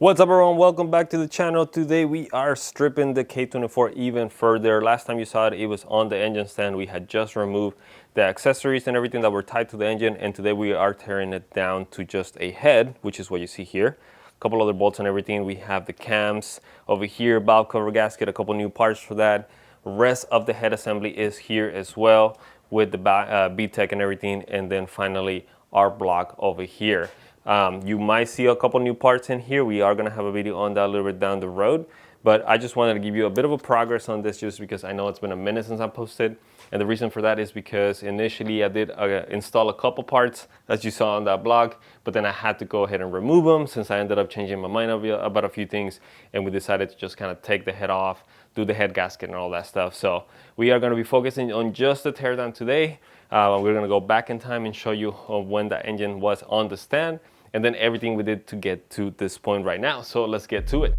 What's up everyone, welcome back to the channel. Today we are stripping the K24 even further. Last time you saw it, it was on the engine stand. We had just removed the accessories and everything that were tied to the engine, and today we are tearing it down to just a head, which is what you see here. A couple other bolts and everything. We have the cams over here, valve cover gasket, a couple new parts for that. Rest of the head assembly is here as well with the B-Tech and everything, and then finally our block over here. You might see a couple new parts in here. We are going to have a video on that a little bit down the road, but I just wanted to give you a bit of a progress on this just because I know it's been a minute since I posted, and the reason for that is because initially I did install a couple parts as you saw on that blog, but then I had to go ahead and remove them since I ended up changing my mind about a few things, and we decided to just kind of take the head off, do the head gasket and all that stuff. So we are going to be focusing on just the teardown today. We're going to go back in time and show you when the engine was on the stand, and then everything we did to get to this point right now. So let's get to it.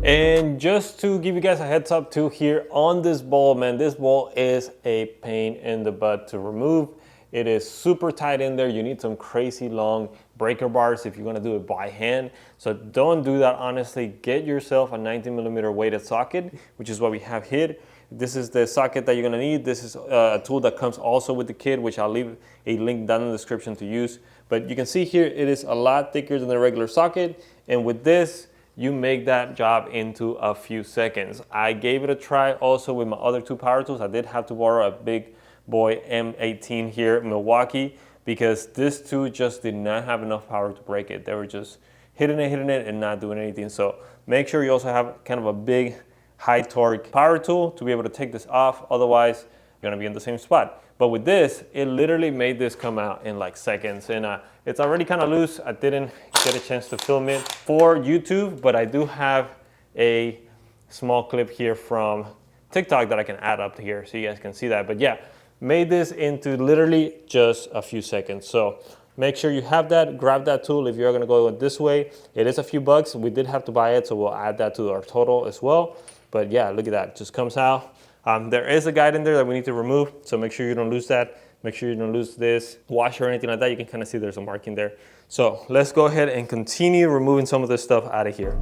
And just to give you guys a heads up too, here on this ball, man, this ball is a pain in the butt to remove. It is super tight in there. You need some crazy long breaker bars if you're gonna do it by hand. So don't do that, honestly. Get yourself a 19mm weighted socket, which is what we have here. This is the socket that you're gonna need. This is a tool that comes also with the kit, which I'll leave a link down in the description to use. But you can see here, it is a lot thicker than the regular socket. And with this, you make that job into a few seconds. I gave it a try also with my other two power tools. I did have to borrow a big boy M18 here in Milwaukee because this tool just did not have enough power to break it. They were just hitting it and not doing anything. So make sure you also have kind of a big high torque power tool to be able to take this off. Otherwise, you're gonna be in the same spot. But with this, it literally made this come out in like seconds, and it's already kind of loose. I didn't get a chance to film it for YouTube, but I do have a small clip here from TikTok that I can add up to here so you guys can see that. But yeah, made this into literally just a few seconds. So make sure you have that, grab that tool if you're gonna go this way. It is a few bucks, we did have to buy it, so we'll add that to our total as well. But yeah, look at that, it just comes out. There is a guide in there that we need to remove, so make sure you don't lose that. Make sure you don't lose this washer or anything like that. You can kind of see there's a marking there. So let's go ahead and continue removing some of this stuff out of here.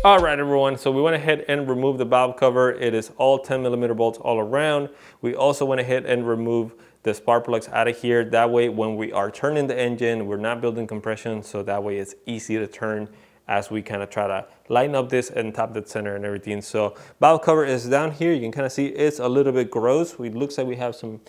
All right, everyone, so we went ahead and removed the valve cover. It is all 10mm bolts all around. We also went ahead and removed the spark plugs out of here. That way, when we are turning the engine, we're not building compression, so that way it's easy to turn as we kind of try to line up this and top dead center and everything. So valve cover is down here. You can kind of see it's a little bit gross. It looks like we have some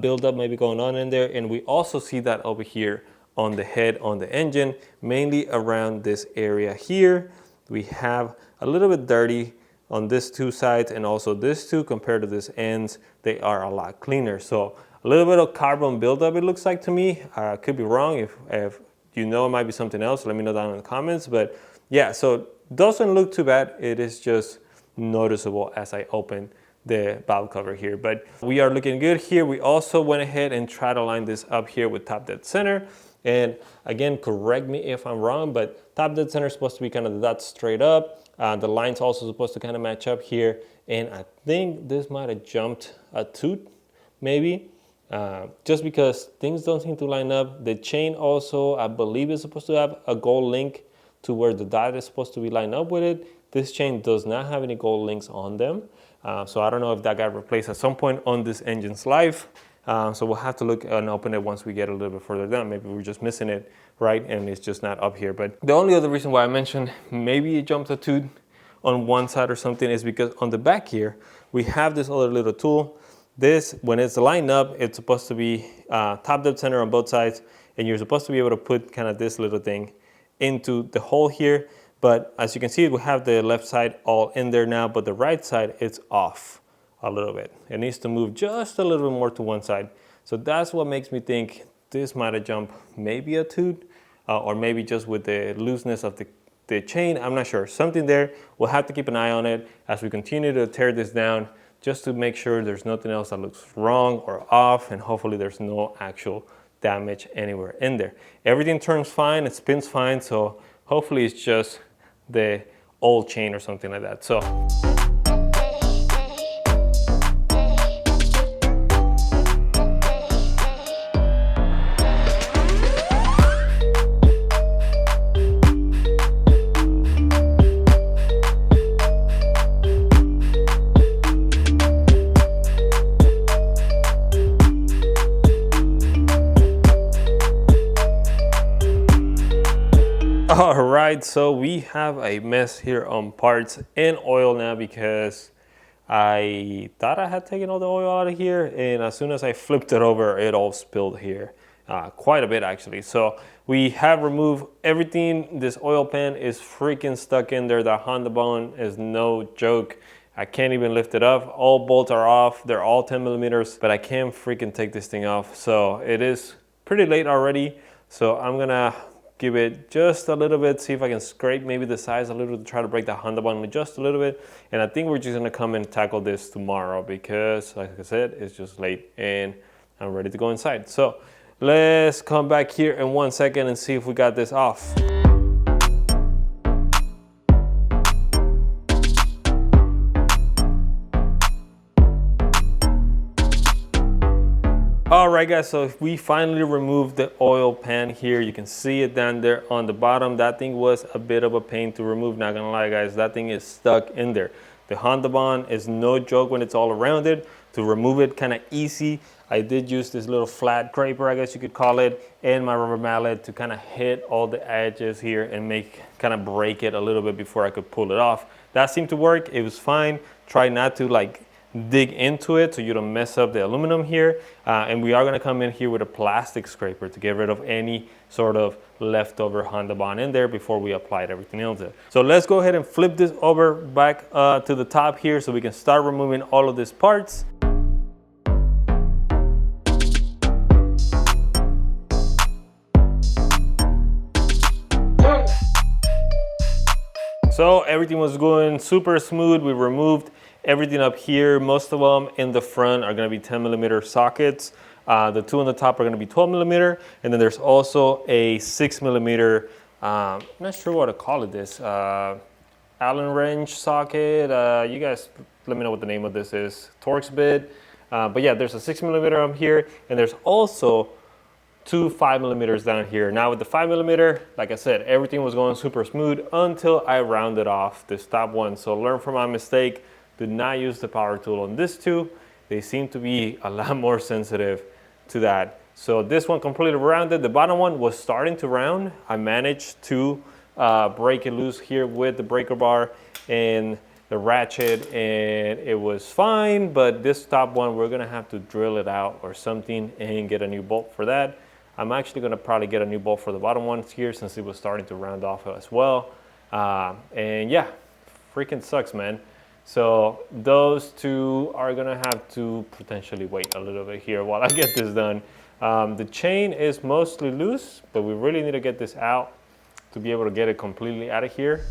buildup maybe going on in there. And we also see that over here on the head on the engine, mainly around this area here. We have a little bit dirty on this two sides and also this two compared to this ends. They are a lot cleaner. So a little bit of carbon buildup, it looks like to me. I could be wrong. If you know it might be something else, let me know down in the comments. But yeah, so doesn't look too bad. It is just noticeable as I open the valve cover here. But we are looking good here. We also went ahead and tried to line this up here with top dead center. And again, correct me if I'm wrong, but top dead center is supposed to be kind of that straight up. The line's also supposed to kind of match up here. And I think this might have jumped a tooth, maybe, just because things don't seem to line up. The chain also, I believe, is supposed to have a gold link to where the dot is supposed to be lined up with it. This chain does not have any gold links on them. So I don't know if that got replaced at some point on this engine's life. So we'll have to look and open it once we get a little bit further down. Maybe we're just missing it, right? And it's just not up here. But the only other reason why I mentioned maybe it jumped a tooth on one side or something is because on the back here, we have this other little tool. This, when it's lined up, it's supposed to be top dead center on both sides. And you're supposed to be able to put kind of this little thing into the hole here. But as you can see, we have the left side all in there now, but the right side, it's off a little bit. It needs to move just a little bit more to one side. So that's what makes me think this might have jumped maybe a tooth. or maybe just with the looseness of the chain. I'm not sure. Something there. We'll have to keep an eye on it as we continue to tear this down, just to make sure there's nothing else that looks wrong or off, and hopefully there's no actual damage anywhere in there. Everything turns fine, it spins fine, so hopefully it's just the old chain or something like that. So all right, so we have a mess here on parts and oil now, because I thought I had taken all the oil out of here, and as soon as I flipped it over, it all spilled here, quite a bit actually. So we have removed everything. This oil pan is freaking stuck in there. The Honda bone is no joke. I can't even lift it up. All bolts are off. They're all 10 millimeters, but I can't freaking take this thing off. So it is pretty late already. So I'm gonna give it just a little bit, see if I can scrape maybe the sides a little to try to break the Honda bond just a little bit. And I think we're just gonna come and tackle this tomorrow, because like I said, it's just late and I'm ready to go inside. So let's come back here in 1 second and see if we got this off. All right guys, so we finally removed the oil pan here. You can see it down there on the bottom. That thing was a bit of a pain to remove, not gonna lie guys. That thing is stuck in there. The Honda bond is no joke when it's all around it. To remove it kind of easy. I did use this little flat scraper, I guess you could call it, and my rubber mallet to kind of hit all the edges here and kind of break it a little bit before I could pull it off. That seemed to work, it was fine. Try not to like dig into it so you don't mess up the aluminum here, and we are going to come in here with a plastic scraper to get rid of any sort of leftover Honda bond in there before we applied everything else. So let's go ahead and flip this over back to the top here so we can start removing all of these parts. So everything was going super smooth. We removed everything up here. Most of them in the front are going to be 10 millimeter sockets. The two on the top are going to be 12 millimeter. And then there's also a 6 millimeter, I'm not sure what to call it this, Allen wrench socket. You guys let me know what the name of this is. Torx bit. But yeah, there's a 6 millimeter up here. And there's also two 5 millimeters down here. Now with the 5 millimeter, like I said, everything was going super smooth until I rounded off this top one. So learn from my mistake. Do not use the power tool on this two. They seem to be a lot more sensitive to that. So this one completely rounded. The bottom one was starting to round. I managed to break it loose here with the breaker bar and the ratchet, and it was fine. But this top one, we're gonna have to drill it out or something and get a new bolt for that. I'm actually gonna probably get a new bolt for the bottom ones here since it was starting to round off as well. And yeah, freaking sucks, man. So those two are gonna have to potentially wait a little bit here while I get this done. The chain is mostly loose, but we really need to get this out to be able to get it completely out of here.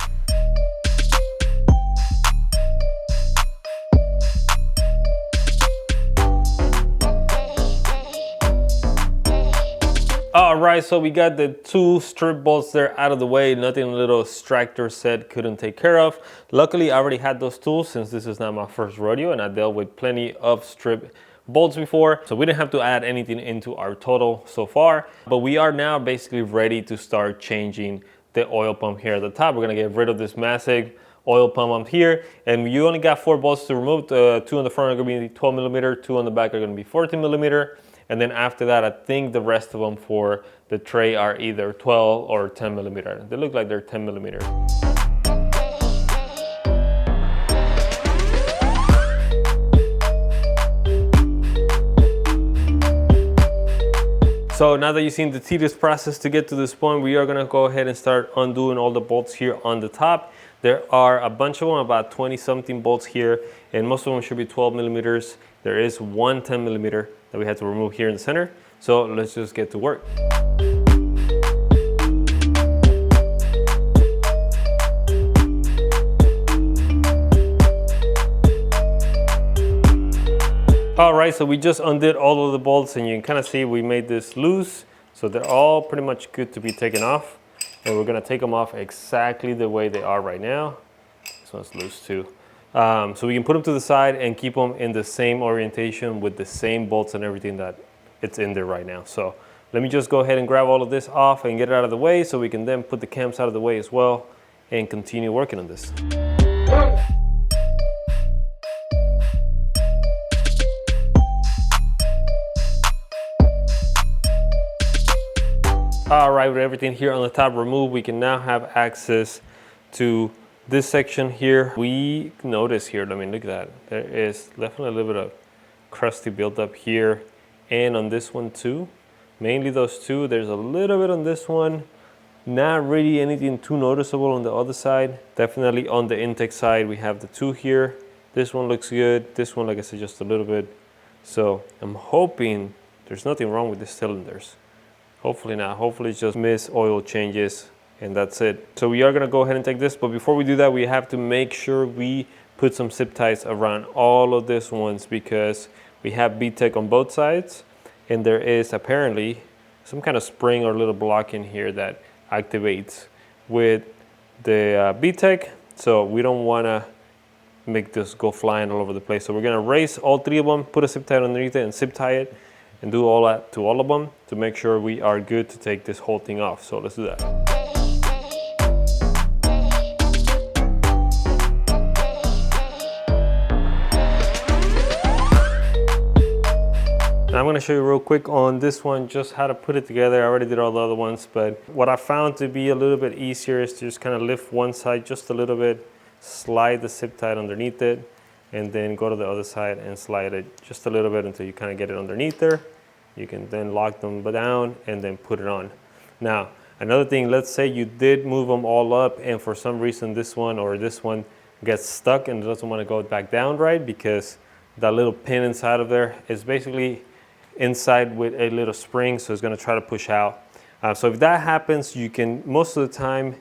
All right, so we got the two strip bolts there out of the way. Nothing a little extractor set couldn't take care of. Luckily, I already had those tools since this is not my first rodeo, and I dealt with plenty of strip bolts before. So we didn't have to add anything into our total so far. But we are now basically ready to start changing the oil pump here at the top. We're gonna get rid of this massive oil pump up here. And you only got 4 bolts to remove. Two on the front are gonna be 12 millimeter, 2 on the back are gonna be 14 millimeter. And then after that, I think the rest of them for the tray are either 12 or 10 millimeter. They look like they're 10 millimeter. So now that you've seen the tedious process to get to this point, we are gonna go ahead and start undoing all the bolts here on the top. There are a bunch of them, about 20 something bolts here, and most of them should be 12 millimeters. There is one 10 millimeter that we had to remove here in the center. So let's just get to work. All right, so we just undid all of the bolts, and you can kind of see we made this loose. So they're all pretty much good to be taken off. And we're gonna take them off exactly the way they are right now. This one's loose too. So we can put them to the side and keep them in the same orientation with the same bolts and everything that it's in there right now. So let me just go ahead and grab all of this off and get it out of the way so we can then put the cams out of the way as well and continue working on this. All right, with everything here on the top removed, we can now have access to this section here. We notice here, I mean, look at that. There is definitely a little bit of crusty buildup here and on this one too. Mainly those two. There's a little bit on this one. Not really anything too noticeable on the other side. Definitely on the intake side, we have the two here. This one looks good. This one, like I said, just a little bit. So I'm hoping there's nothing wrong with the cylinders. Hopefully not. Hopefully it's just missed oil changes and that's it. So we are gonna go ahead and take this, but before we do that, we have to make sure we put some zip ties around all of these ones because we have VTEC on both sides and there is apparently some kind of spring or little block in here that activates with the VTEC. So we don't wanna make this go flying all over the place. So we're gonna raise all three of them, put a zip tie underneath it and zip tie it and do all that to all of them to make sure we are good to take this whole thing off. So let's do that. Now I'm going to show you real quick on this one just how to put it together. I already did all the other ones, but what I found to be a little bit easier is to just kind of lift one side just a little bit, slide the zip tie underneath it, and then go to the other side and slide it just a little bit until you kind of get it underneath there. You can then lock them down and then put it on. Now, another thing, let's say you did move them all up and for some reason this one or this one gets stuck and doesn't want to go back down right because that little pin inside of there is basically inside with a little spring, so it's going to try to push out. So if that happens, you can, most of the time,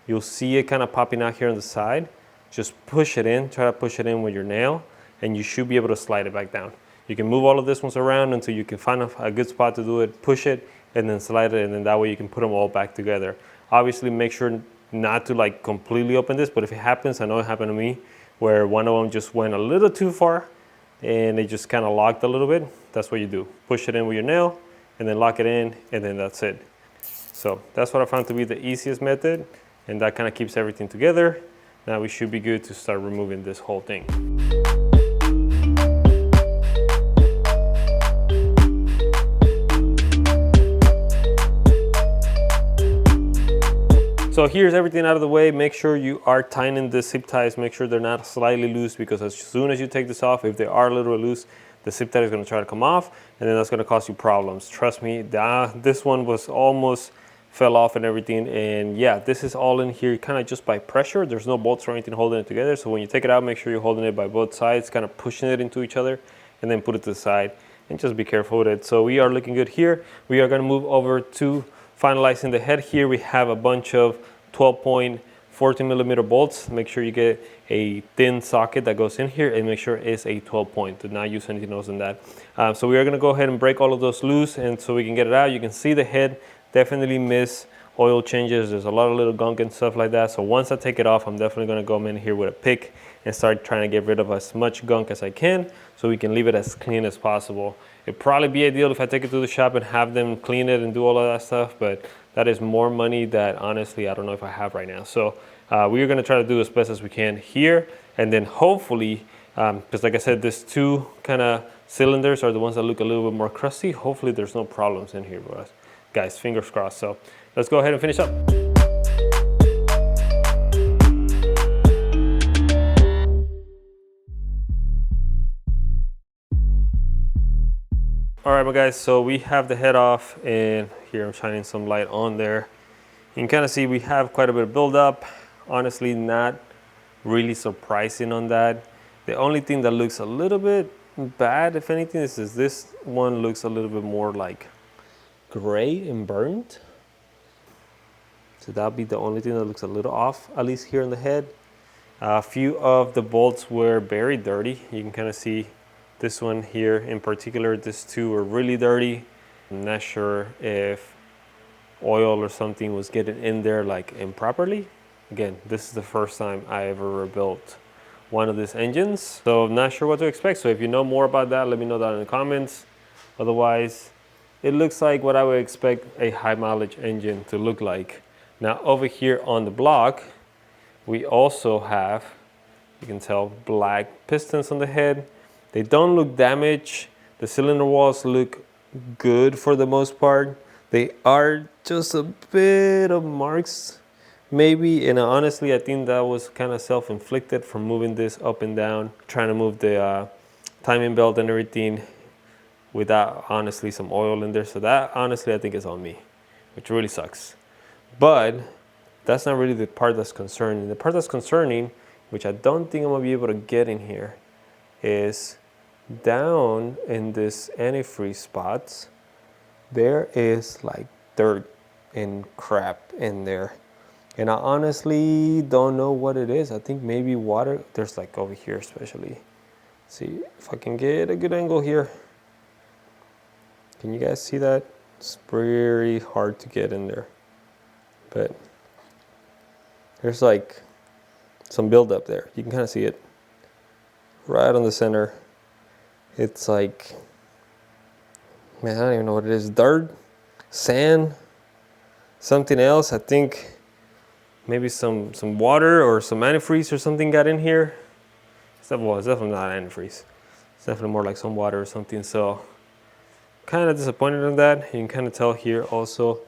you'll see it kind of popping out here on the side. Just push it in, try to push it in with your nail, and you should be able to slide it back down. You can move all of this ones around until you can find a good spot to do it, push it, and then slide it, and then that way you can put them all back together. Obviously, make sure not to like completely open this, but if it happens, I know it happened to me, where one of them just went a little too far, and it just kind of locked a little bit. That's what you do. Push it in with your nail, and then lock it in, and then that's it. So that's what I found to be the easiest method, and that kind of keeps everything together. Now we should be good to start removing this whole thing. So here's everything out of the way. Make sure you are tightening the zip ties. Make sure they're not slightly loose because as soon as you take this off, if they are a little loose, the zip tie is going to try to come off and then that's going to cause you problems. Trust me, this one was almost fell off and everything. And yeah, this is all in here kind of just by pressure. There's no bolts or anything holding it together. So when you take it out, make sure you're holding it by both sides, kind of pushing it into each other and then put it to the side and just be careful with it. So we are looking good here. We are going to move over to finalizing the head. Here we have a bunch of 12-point 14mm bolts. Make sure you get a thin socket that goes in here and make sure it's a 12-point. Do not use anything else than that. So we are going to go ahead and break all of those loose and so we can get it out. You can see the head definitely miss oil changes. There's a lot of little gunk and stuff like that. So once I take it off, I'm definitely going to go in here with a pick and start trying to get rid of as much gunk as I can so we can leave it as clean as possible. It'd probably be ideal if I take it to the shop and have them clean it and do all of that stuff, but that is more money that honestly I don't know if I have right now. So we are going to try to do as best as we can here, and then hopefully, because like I said, these two kind of cylinders are the ones that look a little bit more crusty. Hopefully there's no problems in here, but guys, fingers crossed. So let's go ahead and finish up. All right, my guys, so we have the head off and here I'm shining some light on there. You can kind of see we have quite a bit of buildup. Honestly, not really surprising on that. The only thing that looks a little bit bad, if anything, is this one looks a little bit more like gray and burnt. So that'll be the only thing that looks a little off, at least here in the head. A few of the bolts were very dirty. You can kind of see This one here in particular, these two are really dirty. I'm not sure if oil or something was getting in there like improperly. Again, this is the first time I ever rebuilt one of these engines, so I'm not sure what to expect. So if you know more about that, let me know that in the comments. Otherwise, it looks like what I would expect a high mileage engine to look like. Now over here on the block, we also have, you can tell, black pistons on the head. They don't look damaged. The cylinder walls look good for the most part. They are just a bit of marks maybe, and honestly I think that was kind of self-inflicted from moving this up and down, trying to move the timing belt and everything without honestly some oil in there. So that honestly I think is on me, which really sucks. But that's not really the part that's concerning. The part that's concerning, which I don't think I'm gonna be able to get in here, is down in this antifreeze spots, there is like dirt and crap in there. And I honestly don't know what it is. I think maybe water. There's like over here especially. See if I can get a good angle here. Can you guys see that? It's very hard to get in there. But there's like some buildup there. You can kind of see it right on the center. It's like, man, I don't even know what it is. Dirt, sand, something else. I think maybe some water or some antifreeze or something got in here. Well, it's definitely not antifreeze. It's definitely more like some water or something. So kind of disappointed in that. You can kind of tell here also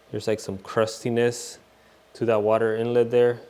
there's like some crustiness to that water inlet there.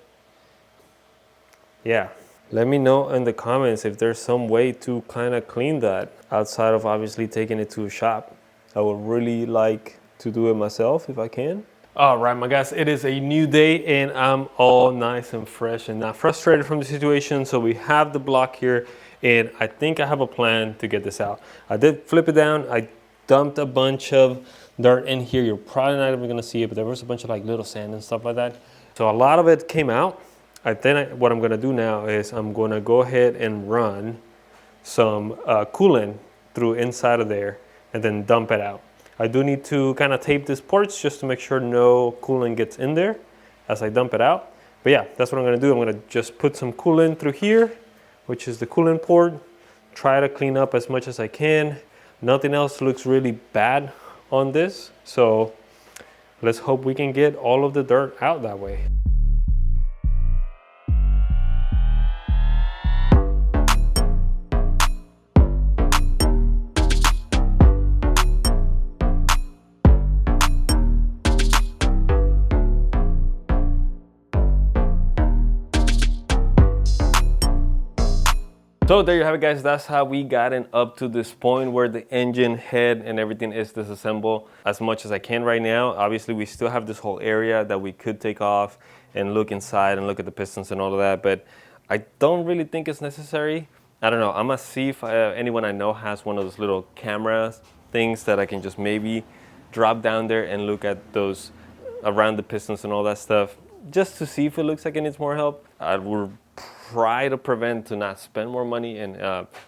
Yeah, let me know in the comments if there's some way to kind of clean that outside of obviously taking it to a shop. I would really like to do it myself if I can. All right, my guys, it is a new day and I'm all nice and fresh and not frustrated from the situation. So we have the block here and I think I have a plan to get this out. I did flip it down. I dumped a bunch of dirt in here. You're probably not even gonna see it, but there was a bunch of like little sand and stuff like that. So a lot of it came out. What I'm gonna do now is I'm gonna go ahead and run some coolant through inside of there and then dump it out. I do need to kind of tape these ports just to make sure no coolant gets in there as I dump it out. But yeah, that's what I'm gonna do. I'm gonna just put some coolant through here, which is the coolant port, try to clean up as much as I can. Nothing else looks really bad on this. So let's hope we can get all of the dirt out that way. So there you have it, guys. That's how we gotten up to this point where the engine head and everything is disassembled as much as I can right now. Obviously, we still have this whole area that we could take off and look inside and look at the pistons and all of that, but I don't really think it's necessary. I don't know. I'm gonna see if anyone I know has one of those little camera things that I can just maybe drop down there and look at those around the pistons and all that stuff, just to see if it looks like it needs more help. I will try to prevent to not spend more money, and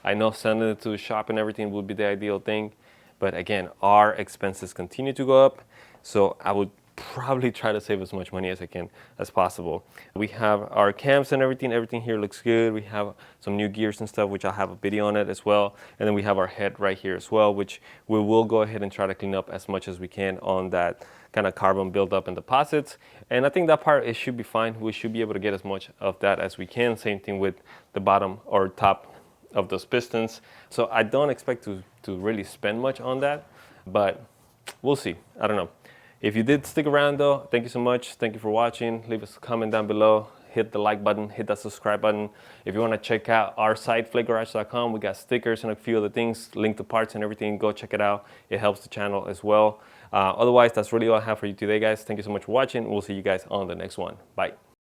I know sending it to a shop and everything would be the ideal thing, but again, our expenses continue to go up, so I would probably try to save as much money as I can as possible. We have our cams and everything here looks good. We have some new gears and stuff, which I'll have a video on it as well, and then we have our head right here as well, which we will go ahead and try to clean up as much as we can on that kind of carbon buildup and deposits. And I think that part, it should be fine. We should be able to get as much of that as we can. Same thing with the bottom or top of those pistons. So I don't expect to really spend much on that, but we'll see. I don't know. If you did stick around though, thank you so much. Thank you for watching. Leave us a comment down below. Hit the like button, hit that subscribe button. If you want to check out our site, flakegarage.com, we got stickers and a few other things, link to parts and everything. Go check it out. It helps the channel as well. Otherwise, that's really all I have for you today, guys. Thank you so much for watching. We'll see you guys on the next one. Bye.